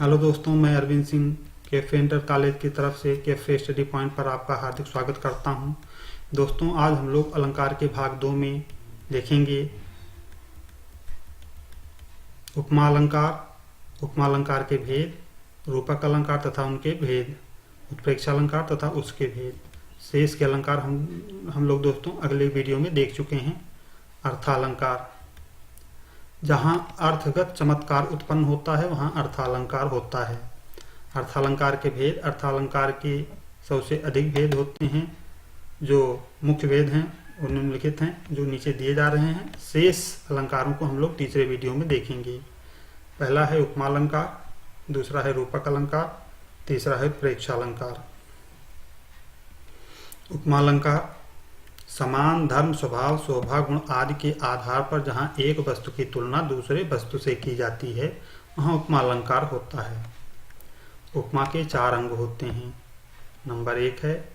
Hello दोस्तों, मैं Arvind Singh cafe inter college की तरफ से कैफे स्टडी पॉइंट पर आपका हार्दिक स्वागत करता हूं। दोस्तों, आज हम लोग अलंकार के भाग 2 में देखेंगे उपमा अलंकार के भेद, रूपक अलंकार तथा उनके भेद, उत्प्रेक्षा अलंकार तथा उसके भेद। शेष के अलंकार हम लोग दोस्तों अगले वीडियो में देख चुके हैं। अर्थालंकार, जहाँ अर्थगत चमत्कार उत्पन्न होता है वहाँ अर्थालंकार होता है। अर्थालंकार के भेद, अर्थालंकार के सबसे अधिक भेद होते हैं। जो मुख्य भेद हैं वो निम्नलिखित हैं, जो नीचे दिए जा रहे हैं। शेष अलंकारों को हम लोग तीसरे वीडियो में देखेंगे। पहला है उपमा अलंकार, दूसरा है रूपक अलंकार, तीसरा है उत्प्रेक्षा अलंकार। उपमा अलंकार समान धर्म, स्वभाव, शोभा, गुण आदि के आधार पर जहाँ एक वस्तु की तुलना दूसरे वस्तु से की जाती है वहाँ उपमा अलंकार होता है। उपमा के 4 अंग होते हैं। नंबर 1 है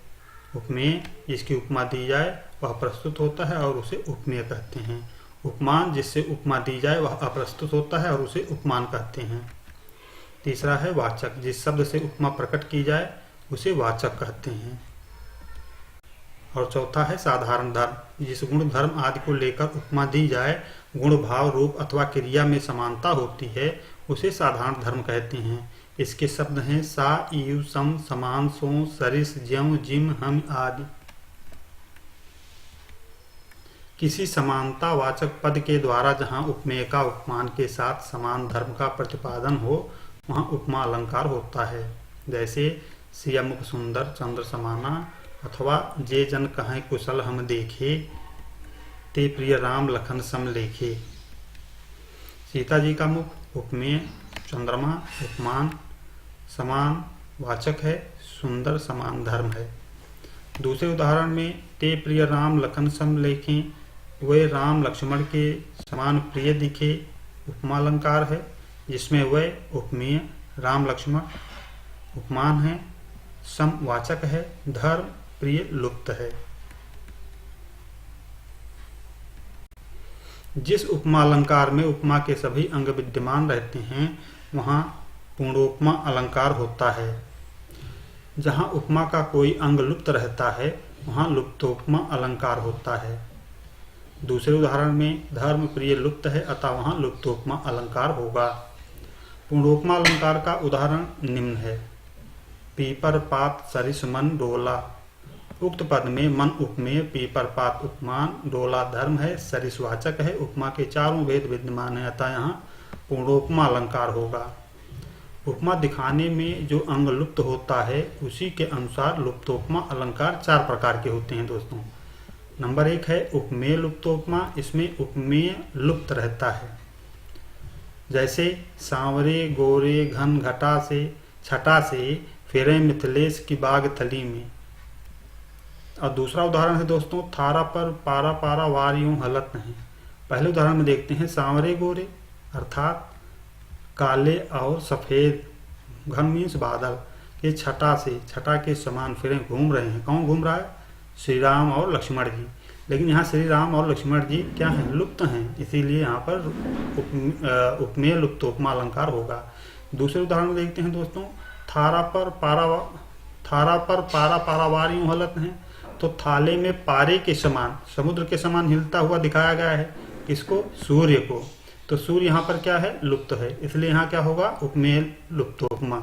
उपमेय, जिसकी उपमा दी जाए वह प्रस्तुत होता है और उसे उपमेय कहते हैं। उपमान, जिससे उपमा दी जाए वह अप्रस्तुत होता है और उसे उपमान कहते हैं। तीसरा है वाचक, जिस शब्द से उपमा प्रकट की जाए उसे वाचक कहते हैं। और चौथा है साधारण धर्म, जिस गुण धर्म आदि को लेकर उपमा दी जाए, गुण, भाव, रूप अथवा क्रिया में समानता होती है, उसे साधारण धर्म कहते हैं। इसके शब्द हैं सा, इव, सम, समान, सो, सरिस, ज्यों, जिम, हम आदि। किसी समानता वाचक पद के द्वारा जहाँ उपमेय का उपमान के साथ समान धर्म का प्रतिपादन हो वहाँ उपमा अलंकार होता है। जैसे सिया मुख सुंदर चंद्र समाना, अथवा जे जन कहें कुशल हम देखे, ते प्रिय राम लखन सम लेखे। सीता जी का मुख उपमेय, चंद्रमा उपमान, समान वाचक है, सुंदर समान धर्म है। दूसरे उदाहरण में ते प्रिय राम लखन सम लेखे, वे राम लक्ष्मण के समान प्रिय दिखे, उपमा अलंकार है, जिसमें वह उपमेय, राम लक्ष्मण उपमान है, सम वाचक है, धर्म प्रिय लुप्त है। जिस उपमा अलंकार में उपमा के सभी अंग विद्यमान रहते हैं वहाँ पूर्णोपमा अलंकार होता है। जहाँ उपमा का कोई अंग लुप्त रहता है वहाँ लुप्तोपमा अलंकार होता है। दूसरे उदाहरण में धर्म प्रिय लुप्त है अतः वहाँ लुप्तोपमा अलंकार होगा। पूर्णोपमा अलंकार का उदाहरण निम्न है। पीपर पात सरिस मन डोला। उक्त पद में मन उपमेय, पीपर पात उपमान, डोला धर्म है, सरिस वाचक है। उपमा के 4 भेद विद्यमान है अतः यहाँ पूर्णोपमा अलंकार होगा। उपमा दिखाने में जो अंग लुप्त होता है उसी के अनुसार लुप्तोपमा अलंकार 4 प्रकार के होते हैं दोस्तों। नंबर 1 है उपमेय लुप्तोपमा। इसमें उपमेय लुप्त रहता है। जैसे सांवरे गोरे घन घटा से छटा से फेरे मिथिलेश की बाग थली में। और दूसरा उदाहरण है दोस्तों थारा पर पारा पारा वार यूं हलत नहीं। पहले उदाहरण में देखते हैं सांवरे गोरे अर्थात काले और सफेद, घन मीन्स बादल के छटा से, छटा के समान फिरे घूम रहे हैं। कौन घूम रहा है? श्री राम और लक्ष्मण जी। लेकिन यहाँ श्री राम और लक्ष्मण जी क्या हैं? लुप्त हैं, इसीलिए यहाँ पर उपमेय लुप्तोपमा अलंकार होगा। दूसरे उदाहरण में देखते हैं दोस्तों थारा पर पारा पारा वार यूं हलत है। तो थाले में पारे के समान, समुद्र के समान हिलता हुआ दिखाया गया है। किसको? सूर्य को। तो सूर्य यहाँ पर क्या है? लुप्त है, इसलिए यहाँ क्या होगा? उपमेय लुप्तोपमा।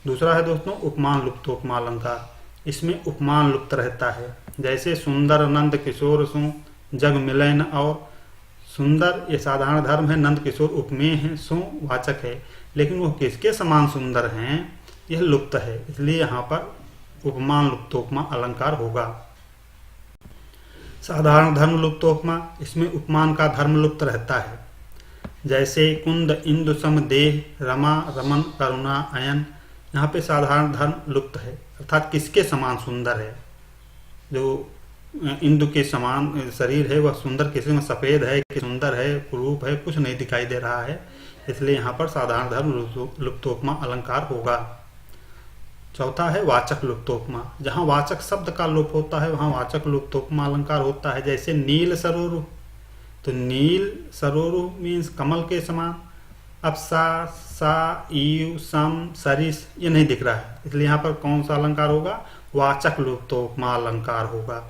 दूसरा है दोस्तों उपमान लुप्तोपमा अलंकार। इसमें उपमान लुप्त रहता है। जैसे सुंदर नंद किशोर सो जग मिलन। और सुंदर ये साधारण धर्म है, नंद किशोर उपमेय है, सो वाचक है, लेकिन वो किसके समान सुंदर हैं यह लुप्त है, इसलिए यहाँ पर उपमान लुप्तोपमा अलंकार होगा। साधारण धर्म लुप्तोपमा। इसमें उपमान का धर्म लुप्त रहता है। जैसे कुंद इंदु सम देह रमा रमन करुणा अयन। यहाँ पे साधारण धर्म लुप्त है, अर्थात किसके समान सुंदर है। जो इंदु के समान शरीर है वह सुंदर किसी में सफेद है कि सुंदर है, कुरूप है, कुछ नहीं दिखाई दे रहा है, इसलिए यहाँ पर साधारण धर्म लुप्तोपमा अलंकार होगा। चौथा है वाचक लुप्तोपमा। जहाँ वाचक शब्द का लोप होता है वहाँ वाचक लुप्तोपमा अलंकार होता है। जैसे नील सरोरु, तो नील सरोरु मीन्स कमल के समान, अपसा, सा, ईव, सम, सरिस ये नहीं दिख रहा है, इसलिए यहाँ पर कौन सा अलंकार होगा? वाचक् लुप्तोपमा अलंकार होगा।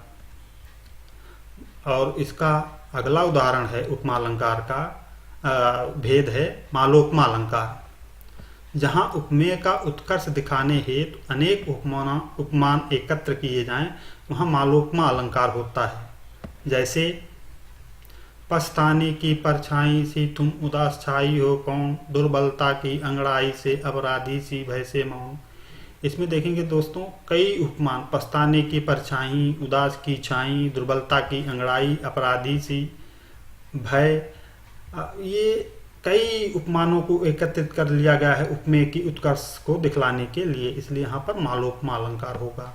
और इसका अगला उदाहरण है उपमा अलंकार का भेद है मालोपमा अलंकार। जहाँ उपमेय का उत्कर्ष दिखाने हेतु अनेक उपमान एकत्र किए जाएं, वहाँ मालोपमा अलंकार होता है। जैसे पछताने की परछाई सी तुम उदास छाई हो कौन, दुर्बलता की अंगड़ाई से अपराधी सी भय से मौन। इसमें देखेंगे दोस्तों कई उपमान, पछताने की परछाई, उदास की छाई, दुर्बलता की अंगड़ाई, अपराधी सी, भय, ये कई उपमानों को एकत्रित कर लिया गया है उपमेय की उत्कर्ष को दिखलाने के लिए, इसलिए यहाँ पर मालोपमा अलंकार होगा।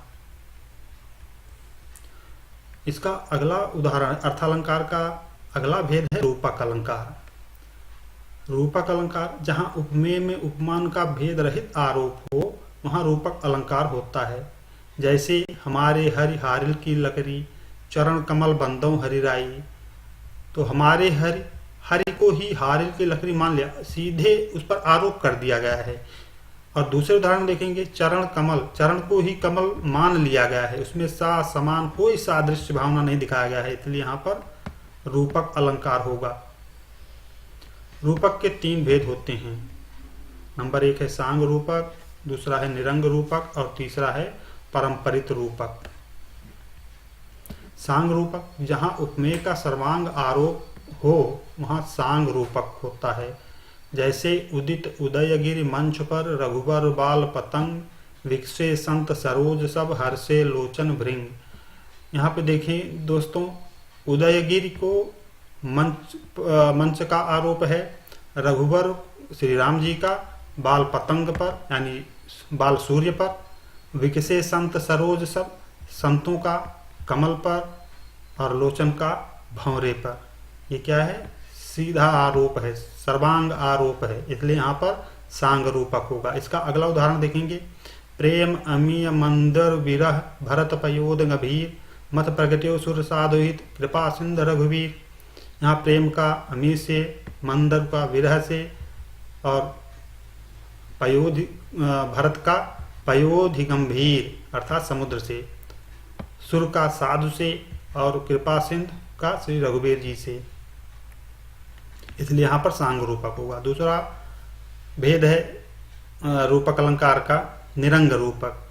इसका अगला उदाहरण अर्थालंकार का अगला भेद है रूपक अलंकार। रूपक अलंकार जहाँ उपमेय में उपमान का भेद रहित आरोप हो, वहाँ रूपक अलंकार होता है। जैसे हमारे हरि हारिल की लकड़ी, चरण कमल बंदों हरिराई। तो हमारे हरि को ही हारिल की लकड़ी मान लिया, सीधे उस पर आरोप कर दिया गया है। और दूसरे उदाहरण देखेंगे चरण कमल, चरण को ही कमल मान लिया गया है, उसमें सा समान कोई सादृश्य भावना नहीं दिखाया गया है, इसलिए यहाँ पर रूपक अलंकार होगा। रूपक के 3 भेद होते हैं। नंबर 1 है सांग रूपक, दूसरा है निरंग रूपक और तीसरा है परंपरित रूपक। सांग रूपक जहाँ उपमेय का सर्वांग आरोप हो, वहाँ सांग रूपक होता है। जैसे उदित उदयगिरि मंच पर रघुबर बाल पतंग, विकसे संत सरोज सब हर्षे लोचन भृंग। यहाँ पे देखें दोस्तों, उदयगिरि को मंच का आरोप है, रघुबर श्री राम जी का बाल पतंग पर यानी बाल सूर्य पर, विकसे संत सरोज सब संतों का कमल पर, और लोचन का भंवरे पर। ये क्या है? सीधा आरोप है, सर्वांग आरोप है, इसलिए यहाँ पर सांग रूपक होगा। इसका अगला उदाहरण देखेंगे प्रेम अमीय मंदर विरह भरत पयोद गभीर, मत प्रगट्यो सुर साधुहित कृपा सिंध रघुवीर। यहाँ प्रेम का अमी से, मंदर का विरह से, और पयोधि भरत का पयोधि गंभीर अर्थात समुद्र से, सुर का साधु से, और कृपा सिंध का श्री रघुवीर जी से, इसलिए यहाँ पर सांग रूपक होगा। दूसरा भेद है रूपक अलंकार का निरंग रूपक।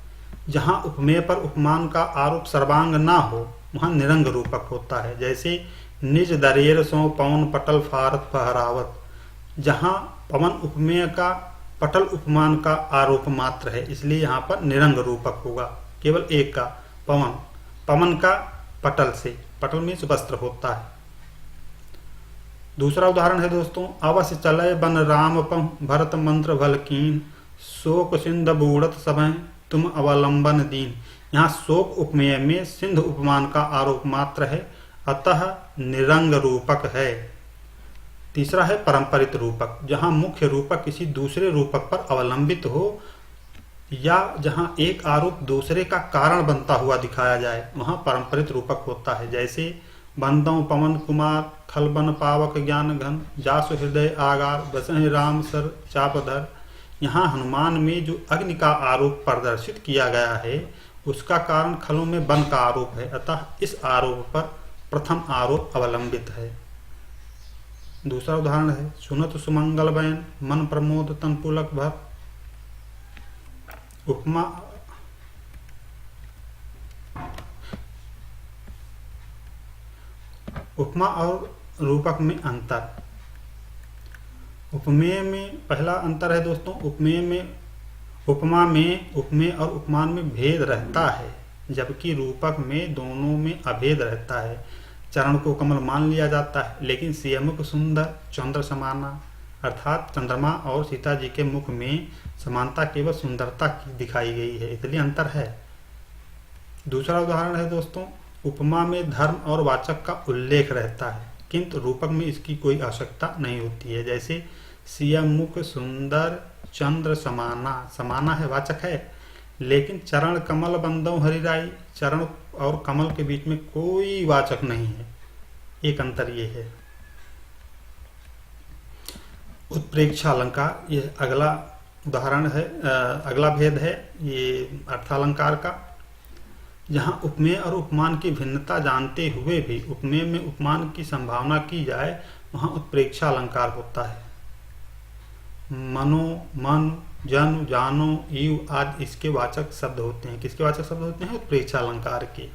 जहाँ उपमेय पर उपमान का आरोप सर्वांग ना हो, वहाँ निरंग रूपक होता है। जैसे निज दरेर सो पवन पटल फारत फहरावत। जहाँ पवन उपमेय का, पटल उपमान का आरोप मात्र है, इसलिए यहाँ पर निरंग रूपक होगा। केवल एक का पवन, पवन का पटल से, पटल में वस्त्र होता है। दूसरा उदाहरण है दोस्तों अवश्य चलय बन राम पहु भरत मंत्र भल कीन, शोक सिंध बूढ़त सभय तुम अवलंबन दीन। यहाँ शोक उपमेय में सिंध उपमान का आरोप मात्र है, अतः निरंग रूपक है। तीसरा है परंपरित रूपक। जहाँ मुख्य रूपक किसी दूसरे रूपक पर अवलंबित हो, या जहाँ एक आरोप दूसरे का कारण बनता हुआ दिखाया जाए, वहाँ परंपरित रूपक होता है। जैसे बंदों पवन कुमार खलबन पावक ज्ञान घन, जासु हृदय आगार बसहि राम सर चापधर। यहाँ हनुमान में जो अग्नि का आरोप प्रदर्शित किया गया है, उसका कारण खलों में वन का आरोप है, अतः इस आरोप पर प्रथम आरोप अवलंबित है। दूसरा उदाहरण है सुनत सुमंगल बयन मन प्रमोद तन पुलक भर। उपमा और रूपक में अंतर। उपमेय में पहला अंतर है दोस्तों, उपमा में उपमेय और उपमान में भेद रहता है, जबकि रूपक में दोनों में अभेद रहता है। चरण को कमल मान लिया जाता है, लेकिन सियमुख सुंदर चंद्र समाना, अर्थात चंद्रमा और सीता जी के मुख में समानता केवल सुंदरता की दिखाई गई है, इसलिए अंतर है। दूसरा उदाहरण है दोस्तों उपमा में धर्म और वाचक का उल्लेख रहता है, किंतु रूपक में इसकी कोई आवश्यकता नहीं होती है। जैसे सियमुख सुंदर चंद्र समाना, समाना है वाचक है, लेकिन चरण कमल बंदों हरिराई, चरण और कमल के बीच में कोई वाचक नहीं है। एक अंतर ये है। उत्प्रेक्षा अलंकार, ये अगला उदाहरण है, अगला भेद है ये अर्थालंकार का। जहाँ उपमेय और उपमान की भिन्नता जानते हुए भी उपमेय में उपमान की संभावना की जाए वहाँ उत्प्रेक्षा अलंकार होता है। मनो, मन, जन, जानो, इव आदि इसके वाचक शब्द होते हैं। किसके वाचक शब्द होते हैं? उत्प्रेक्षा अलंकार के।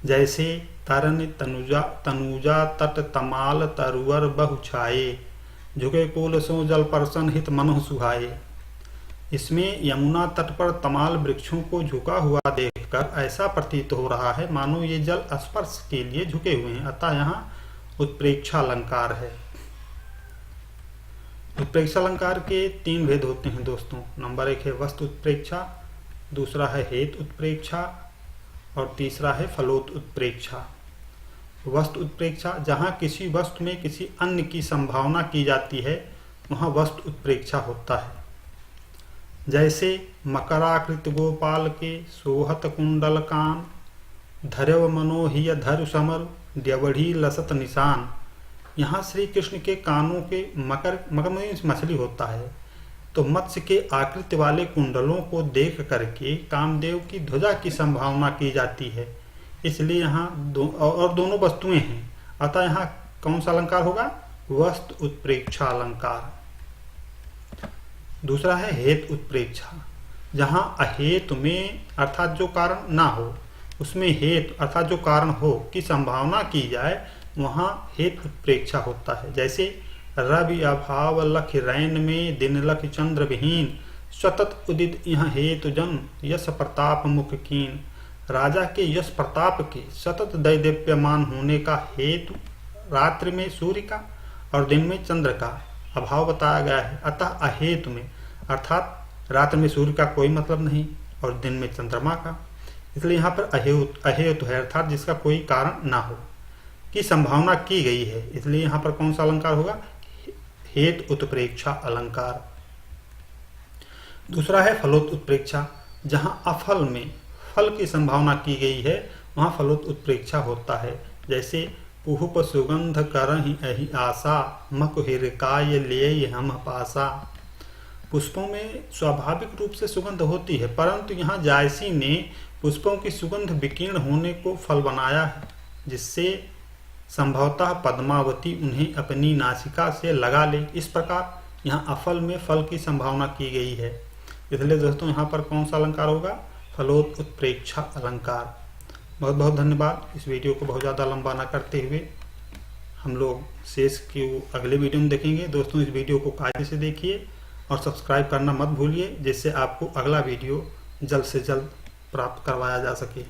जैसे तरन, तनुजा, तनुजा तट तमाल तरुवर बहु छाये, झुके कुल सो जल परसन हित मनोह सुहाये। इसमें यमुना तट पर तमाल वृक्षों को झुका हुआ देखकर ऐसा प्रतीत हो रहा है मानो ये जल स्पर्श के लिए झुके हुए हैं, अतः यहाँ उत्प्रेक्षा अलंकार है। उत्प्रेक्षा अलंकार के 3 भेद होते हैं दोस्तों। नंबर 1 है वस्तु उत्प्रेक्षा, दूसरा है हेतु उत्प्रेक्षा और तीसरा है फलोत उत्प्रेक्षा। वस्तु उत्प्रेक्षा, जहाँ किसी वस्तु में किसी अन्य की संभावना की जाती है वहाँ वस्तु उत्प्रेक्षा होता है। जैसे मकराकृत गोपाल के सोहत कुंडल कान, धरव मनोहिय धरु समर द्यवढ़ी लसत निशान। यहाँ श्री कृष्ण के कानों के मकर में मछली होता है, तो मत्स्य के आकृति वाले कुंडलों को देख करके कामदेव की ध्वजा की संभावना की जाती है, इसलिए यहाँ दोनों वस्तुएं हैं, अतः यहाँ कौन सा अलंकार होगा? वस्तु उत्प्रेक्षा अलंकार। दूसरा है हेतु उत्प्रेक्षा, जहाँ अहेतु में अर्थात जो कारण ना हो उसमें हेतु अर्थात जो कारण हो की संभावना की जाए वहाँ हेतु उत्प्रेक्षा होता है। जैसे रवि अभाव लख रैन में दिन लख चंद्र विहीन, सतत उदित यहाँ हेतु जन यश प्रताप मुख कीन। राजा के यश प्रताप के सतत दैदीप्यमान होने का हेतु रात्रि में सूर्य का और दिन में चंद्र का अभाव बताया गया है, अतः अहेतु में अर्थात रात्रि में सूर्य का कोई मतलब नहीं और दिन में चंद्रमा का, इसलिए यहाँ पर अहेतु है अर्थात जिसका कोई कारण ना हो की संभावना की गई है, इसलिए यहाँ पर कौन सा अलंकार होगा? हेतु उत्प्रेक्षा अलंकार। दूसरा है फलोत उत्प्रेक्षा, जहाँ अफल में फल की संभावना की गई है वहाँ फलोत उत्प्रेक्षा होता है। जैसे पुहुप सुगंध करहि अहि आशा, मकुहिरकाय ले हम पासा। पुष्पों में स्वाभाविक रूप से सुगंध होती है, परंतु यहाँ जायसी ने पुष्पों की सुगंध विकीर्ण होने को फल बनाया है, जिससे संभवतः पद्मावती उन्हें अपनी नासिका से लगा ले। इस प्रकार यहाँ अफल में फल की संभावना की गई है, इसलिए दोस्तों यहाँ पर कौन सा अलंकार होगा? फलोत उत्प्रेक्षा अलंकार। बहुत बहुत धन्यवाद। इस वीडियो को बहुत ज़्यादा लंबा ना करते हुए हम लोग शेष की अगले वीडियो में देखेंगे। दोस्तों इस वीडियो को कायदे से देखिए और सब्सक्राइब करना मत भूलिए, जिससे आपको अगला वीडियो जल्द से जल्द प्राप्त करवाया जा सके।